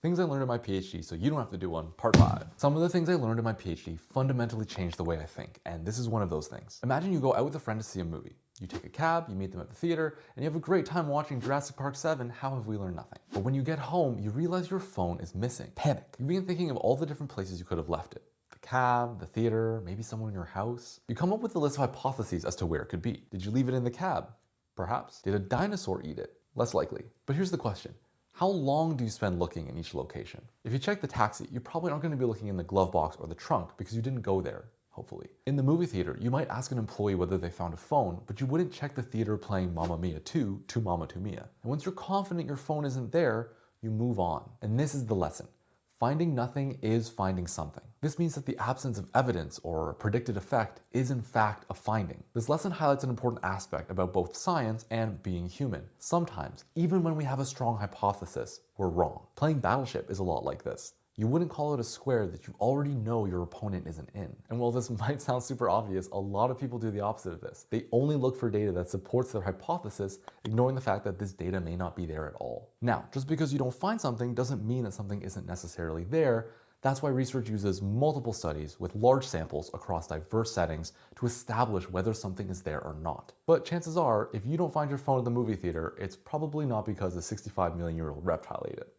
Things I learned in my PhD so you don't have to do one, part 5. Some of the things I learned in my PhD fundamentally changed the way I think, and this is one of those things. Imagine you go out with a friend to see a movie. You take a cab, you meet them at the theater, and you have a great time watching Jurassic Park 7, How Have We Learned Nothing? But when you get home, you realize your phone is missing. Panic. You begin thinking of all the different places you could have left it. The cab, the theater, maybe somewhere in your house. You come up with a list of hypotheses as to where it could be. Did you leave it in the cab? Perhaps. Did a dinosaur eat it? Less likely. But here's the question. How long do you spend looking in each location? If you check the taxi, you probably aren't going to be looking in the glove box or the trunk because you didn't go there, hopefully. In the movie theater, you might ask an employee whether they found a phone, but you wouldn't check the theater playing Mamma Mia 2 to Mamma to Mia. And once you're confident your phone isn't there, you move on. And this is the lesson. Finding nothing is finding something. This means that the absence of evidence or predicted effect is in fact a finding. This lesson highlights an important aspect about both science and being human. Sometimes, even when we have a strong hypothesis, we're wrong. Playing Battleship is a lot like this. You wouldn't call it a square that you already know your opponent isn't in. And while this might sound super obvious, a lot of people do the opposite of this. They only look for data that supports their hypothesis, ignoring the fact that this data may not be there at all. Now, just because you don't find something doesn't mean that something isn't necessarily there. That's why research uses multiple studies with large samples across diverse settings to establish whether something is there or not. But chances are, if you don't find your phone at the movie theater, it's probably not because a 65 million-year-old reptile ate it.